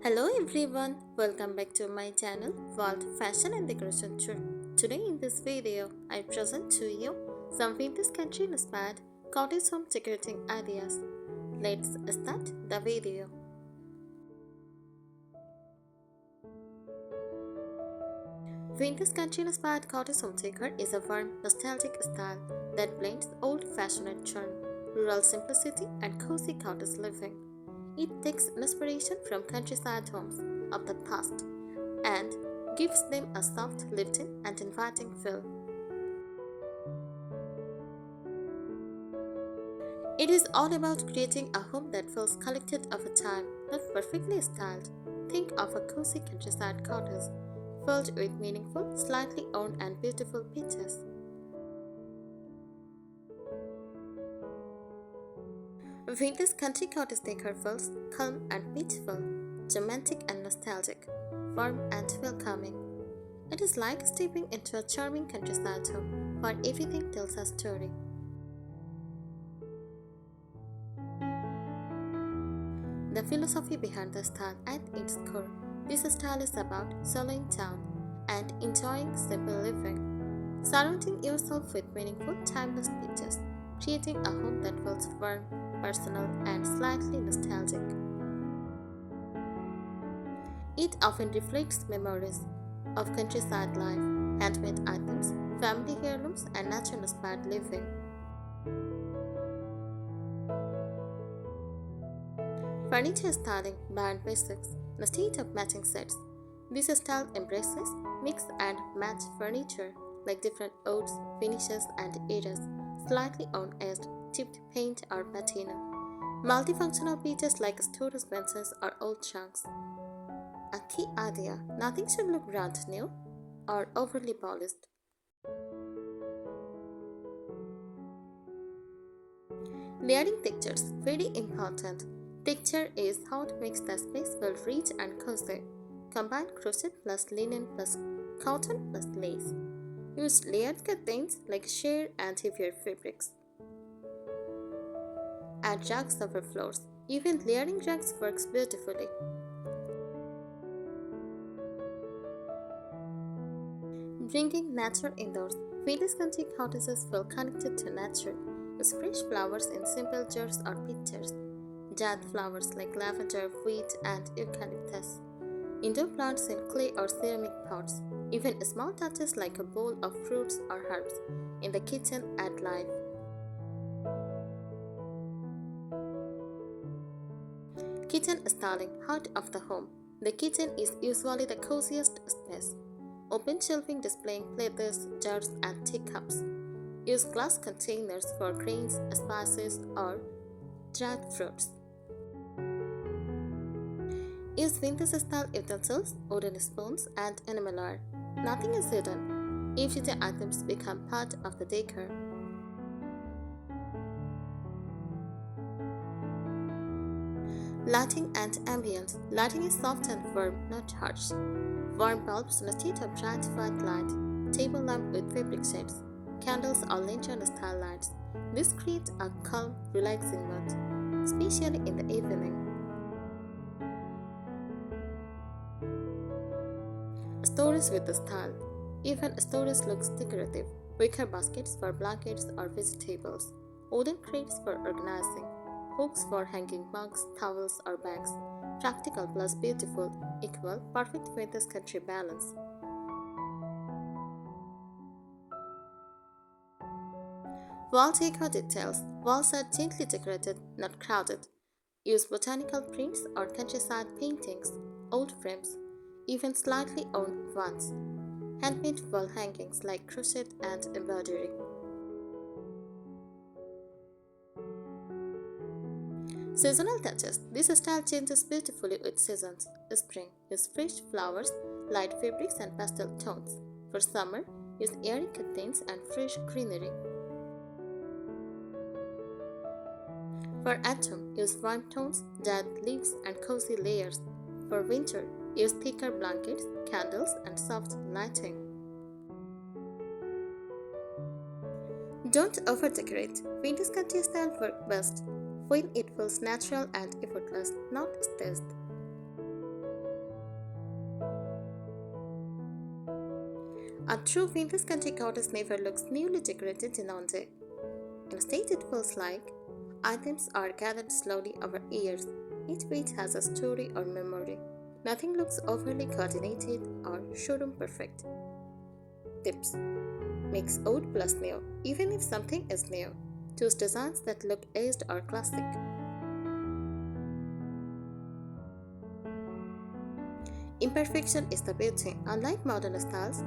Hello everyone, welcome back to my channel World Fashion and Decoration Tour. Today in this video, I present to you some vintage country inspired cottage home decorating ideas. Let's start the video. Vintage country inspired cottage home decor is a warm, nostalgic style that blends old-fashioned charm, rural simplicity, and cozy cottage living. It takes inspiration from countryside homes of the past and gives them a soft, lived-in, and inviting feel. It is all about creating a home that feels collected over time, not perfectly styled. Think of a cozy countryside cottage filled with meaningful, slightly worn, and beautiful pieces. Vintage country cottage decor feels calm and peaceful, romantic and nostalgic, warm and welcoming. It is like stepping into a charming countryside home where everything tells a story. The philosophy behind the style at its core. This style is about slowing down and enjoying simple living, surrounding yourself with meaningful, timeless pictures, creating a home that feels warm, personal, and slightly nostalgic. It often reflects memories of countryside life, handmade items, family heirlooms, and nature-inspired living. Furniture styling beyond basics instead of matching sets. This style embraces mix and match furniture like different woods, finishes, and eras, slightly on-edged, chipped paint or patina. Multifunctional pieces like storage benches or old trunks. A key idea: nothing should look brand new or overly polished. Layering textures very important. Texture is how it makes the space feel rich and cozy. Combine crochet plus linen plus cotton plus lace. Use layered curtains like sheer and heavier fabrics. Add rugs over floors. Even layering rugs works beautifully. Bringing nature indoors. Village country cottages feel connected to nature. Use fresh flowers in simple jars or pitchers. Add flowers like lavender, wheat, and eucalyptus. Indoor plants in clay or ceramic pots. Even small touches like a bowl of fruits or herbs in the kitchen add life. Kitchen styling, heart of the home. The kitchen is usually the coziest space. Open shelving displaying platters, jars, and teacups. Use glass containers for grains, spices, or dried fruits. Use vintage style utensils, wooden spoons, and enamelware. Nothing is hidden. Everyday items become part of the decor. Lighting and ambience. Lighting is soft and warm, not harsh. Warm bulbs instead of bright white light. Table lamp with fabric shades. Candles or lantern style lights. This creates a calm, relaxing mood, especially in the evening. Storage with the style. Even storage looks decorative. Wicker baskets for blankets or vegetables. Wooden crates for organizing. Hooks for hanging mugs, towels, or bags. Practical plus beautiful, equal, perfect with this country balance. Wall decor details. Walls are gently decorated, not crowded. Use botanical prints or countryside paintings, old frames, even slightly old ones. Handmade wall hangings like crochet and embroidery. Seasonal touches. This style changes beautifully with seasons. Spring, use fresh flowers, light fabrics, and pastel tones. For summer, use airy curtains and fresh greenery. For autumn, use warm tones, dead leaves, and cozy layers. For winter, use thicker blankets, candles, and soft lighting. Don't over-decorate. Vintage country style works best when it feels natural and effortless, not staged. A true vintage country cottage never looks newly decorated in one day. Instead, it feels like items are gathered slowly over years. Each piece has a story or memory. Nothing looks overly coordinated or showroom perfect. Tips: mix old plus new, even if something is new. Choose designs that look aged or classic. Imperfection is the beauty. Unlike modern styles,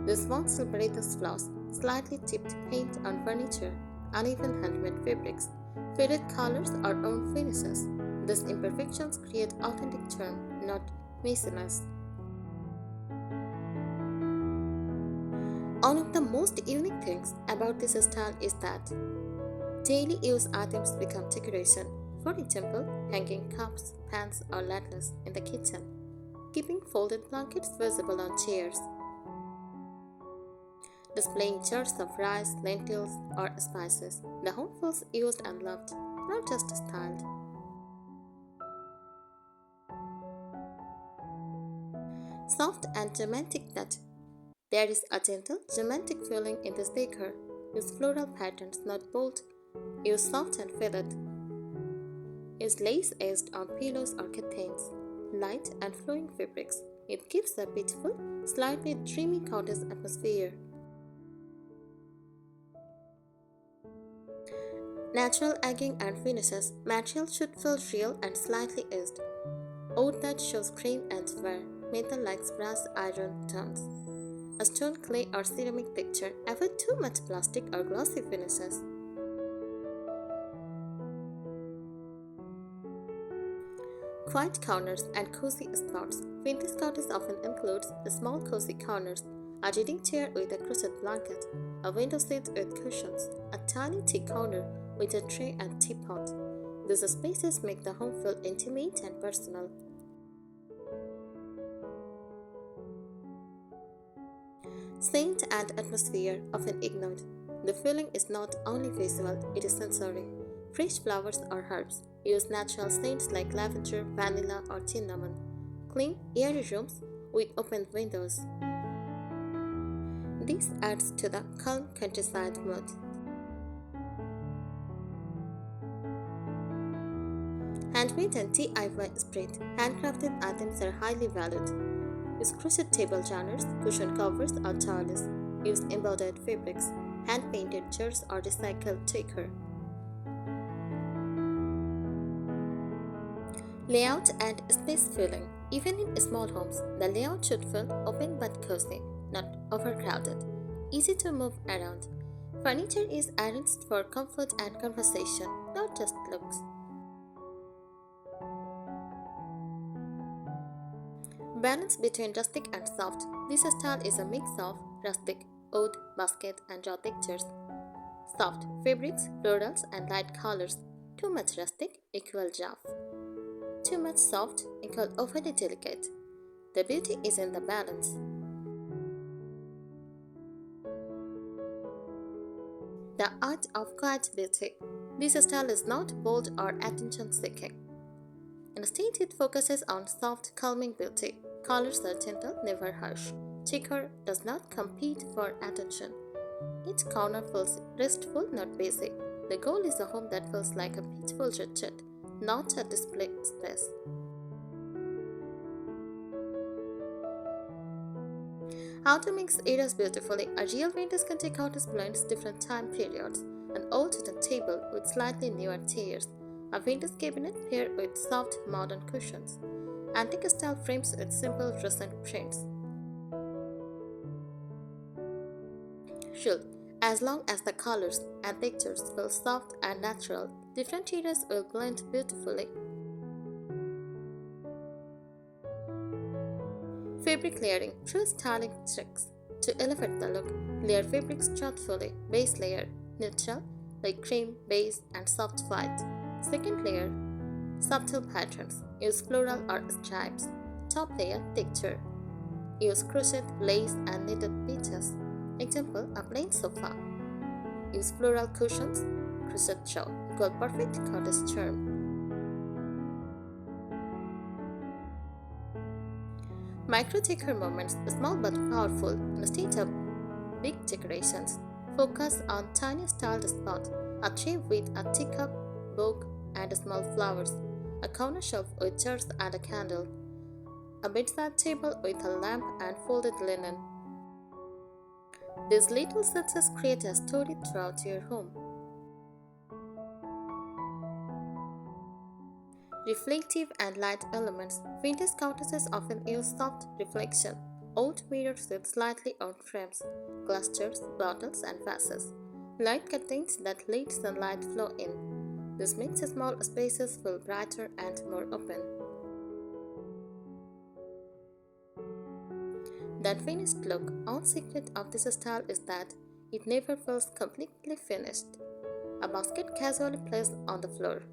this one celebrates flaws, slightly chipped paint on furniture, uneven handmade fabrics, faded colors, or own finishes. These imperfections create authentic charm, not messiness. One of the most unique things about this style is that daily use items become decoration. For example, hanging cups, pans, or ladles in the kitchen, keeping folded blankets visible on chairs, displaying jars of rice, lentils, or spices. The home feels used and loved, not just styled. Soft and romantic touch. There is a gentle, romantic feeling in this decor. Use floral patterns, not bold. Use soft and feathered. Use lace edged on pillows or curtains. Light and flowing fabrics. It gives a beautiful, slightly dreamy cottage atmosphere. Natural egging and finishes. Material should feel real and slightly edged. Oud that shows cream and wear. Metal like brass iron tones. A stone, clay, or ceramic texture. Avoid too much plastic or glossy finishes. Quiet corners and cozy spots. Vintage cottage often includes small cozy corners, a reading chair with a crochet blanket, a window seat with cushions, a tiny tea corner with a tray and teapot. These spaces make the home feel intimate and personal. Scent and atmosphere often ignored. The feeling is not only visual, it is sensory. Fresh flowers or herbs. Use natural scents like lavender, vanilla, or cinnamon. Clean, airy rooms with open windows. This adds to the calm countryside mood. Handmade and DIY spread. Handcrafted items are highly valued. Use crochet table runners, cushion covers, or towels. Use embroidered fabrics, hand-painted jars, or recycled decor. Layout and space filling. Even in small homes, the layout should feel open but cozy, not overcrowded. Easy to move around. Furniture is arranged for comfort and conversation, not just looks. Balance between rustic and soft. This style is a mix of rustic, oud, basket, and raw textures. Soft fabrics, florals, and light colors. Too much rustic equal rough. Too much soft equal overly delicate. The beauty is in the balance. The art of quiet beauty. This style is not bold or attention seeking. Instead, it focuses on soft, calming beauty. Colors are gentle, never harsh. Decor does not compete for attention. Each corner feels restful, not busy. The goal is a home that feels like a peaceful retreat, not a display space. How to mix eras beautifully. A real vintage country cottage blends different time periods. An old wooden table with slightly newer chairs. A vintage cabinet paired with soft modern cushions. Antique style frames with simple recent prints. Should, as long as the colors and textures feel soft and natural, different eras will blend beautifully. Fabric layering. True styling tricks. To elevate the look, layer fabrics thoughtfully. Base layer, neutral, like cream, beige, and soft white. Second layer, subtle patterns. Use floral or stripes. Top layer, texture. Use crochet, lace, and knitted pieces. Example, a plain sofa. Use floral cushions, crochet shawl. Equal perfect cottage charm. Micro-decor moments, small but powerful, instead of big decorations. Focus on tiny styled spots, a tray with a teacup, book, and small flowers, a corner shelf with chairs and a candle, a bedside table with a lamp and folded linen. These little successes create a story throughout your home. Reflective and light elements. Vintage cottages often use soft reflection, old mirrors with slightly old frames, clusters, bottles, and vases. Light curtains that let sunlight flow in. This makes small spaces feel brighter and more open. That finished look. One secret of this style is that it never feels completely finished. A basket casually placed on the floor.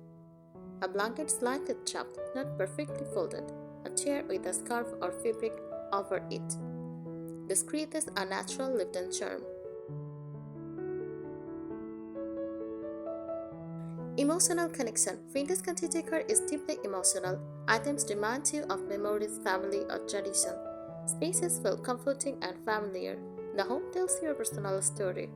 A blanket slightly chopped, not perfectly folded. A chair with a scarf or fabric over it. This creates a natural lived-in charm. Emotional connection. Vintage Cottagecore is deeply emotional. Items remind you of memories, family, or tradition. Spaces feel comforting and familiar. The home tells your personal story.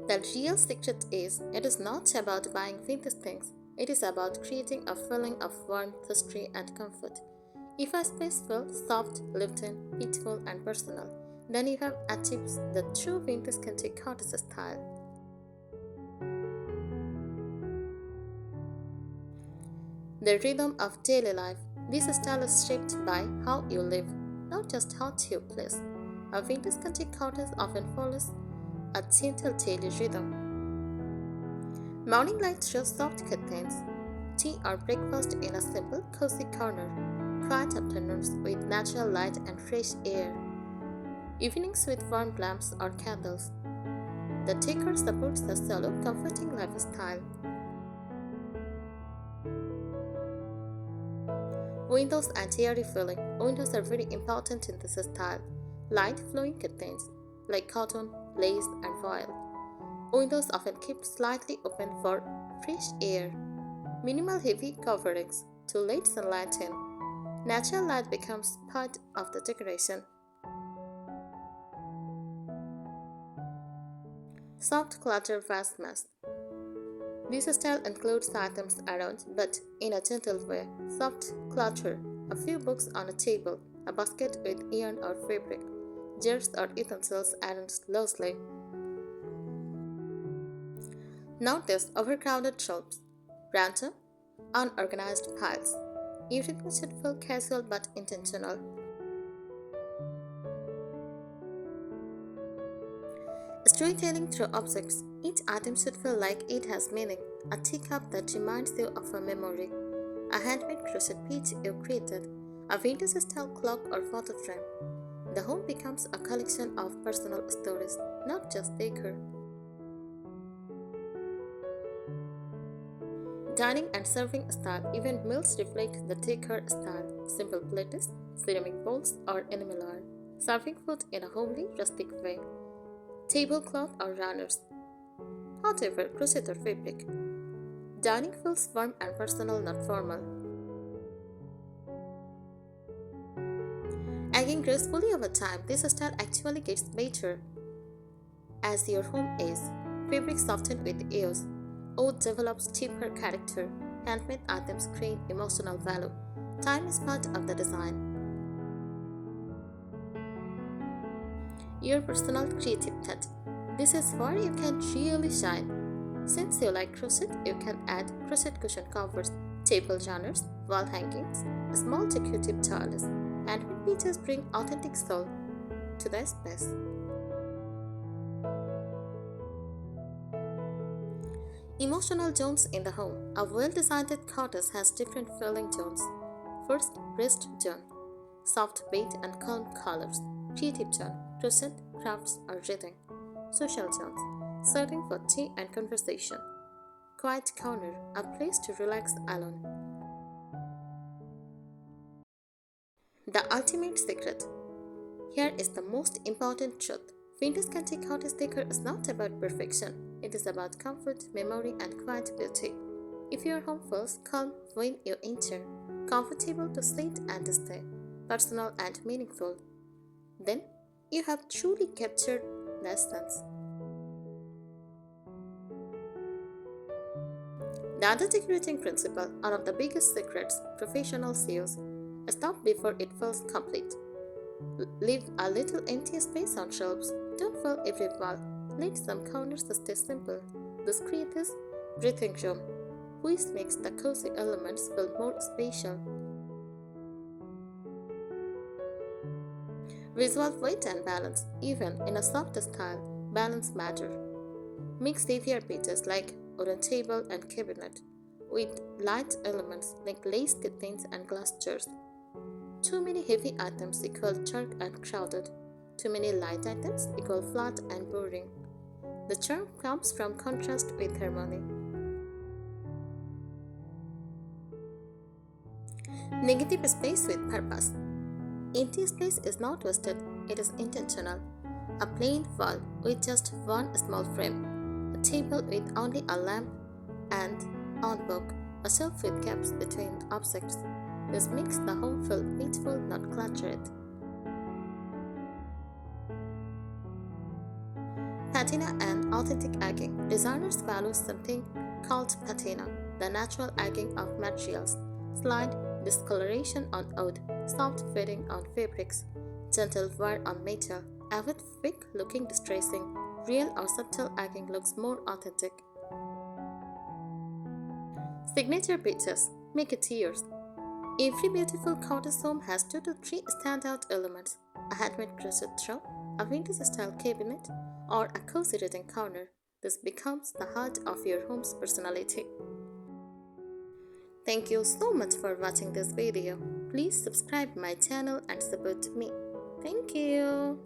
The real secret is, it is not about buying vintage things. It is about creating a feeling of warmth, history, and comfort. If a space feels soft, lived-in, peaceful, and personal, then you have achieved the true vintage country cottage style. The rhythm of daily life. This style is shaped by how you live, not just how you place. A vintage country cottage often follows a gentle daily rhythm. Morning light shows soft curtains, tea or breakfast in a simple, cozy corner, quiet afternoons with natural light and fresh air, evenings with warm lamps or candles. The decor supports the solo, comforting lifestyle. Windows and airy feeling. Windows are very important in this style. Light flowing curtains, like cotton, lace, and foil. Windows often kept slightly open for fresh air. Minimal heavy coverings to let sunlight in. Natural light becomes part of the decoration. Soft clutter vase mask. This style includes items around but in a gentle way. Soft clutter, a few books on a table, a basket with yarn or fabric, jars or utensils arranged loosely. Notice overcrowded shelves, random, unorganized piles. Everything should feel casual but intentional. Storytelling through objects. Each item should feel like it has meaning. A teacup that reminds you of a memory. A handmade crochet piece you created. A vintage style clock or photo frame. The home becomes a collection of personal stories, not just decor. Dining and serving style. Even meals reflect the decor style. Simple plates, ceramic bowls, or enamel art. Serving food in a homely, rustic way. Tablecloth or runners. However, crochet or fabric. Dining feels warm and personal, not formal. Aging gracefully over time, this style actually gets better as your home ages. Fabric softened with use. Wood develops deeper character. Handmade items create emotional value. Time is part of the design. Your personal creative touch. This is where you can really shine. Since you like crochet, you can add crochet cushion covers, table runners, wall hangings, small decorative tiles, and pieces bring authentic soul to the space. Emotional zones in the home. A well-designed cottage has different feeling zones. First, rest zone. Soft beige and calm colors. Creative zone. Crochet, crafts, or reading. Social zones. Serving for tea and conversation. Quiet corner. A place to relax alone. The ultimate secret. Here is the most important truth. Vintage country cottage decor is not about perfection. It is about comfort, memory, and quiet beauty. If your home feels calm when you enter, comfortable to sit and stay, personal and meaningful, then you have truly captured the essence. The other decorating principle, one of the biggest secrets professionals use, stop before it feels complete. Leave a little empty space on shelves. Don't fill every wall. Let some corners stay simple. This creates breathing room, which makes the cozy elements feel more spatial. Visual weight and balance, even in a soft style, balance matter. Mix heavier pieces like wooden table and cabinet with light elements like lace curtains and glass chairs. Too many heavy items equal dark and crowded. Too many light items equal flat and boring. The charm comes from contrast with harmony. Negative space with purpose. Empty space is not wasted, it is intentional. A plain wall with just one small frame, a table with only a lamp and on book, a shelf with gaps between objects. This makes the home feel peaceful, not cluttered. Patina and authentic egging. Designers value something called patina, the natural egging of materials. Slight discoloration on wood, soft fading on fabrics, gentle wear on metal. Avoid fake looking distressing. Real or subtle egging looks more authentic. Signature pieces. Make it yours. Every beautiful cottage home has 2 to 3 standout elements: a handmade crochet throw, a vintage style cabinet, or a cozy reading corner. This becomes the heart of your home's personality. Thank you so much for watching this video. Please subscribe my channel and support me. Thank you.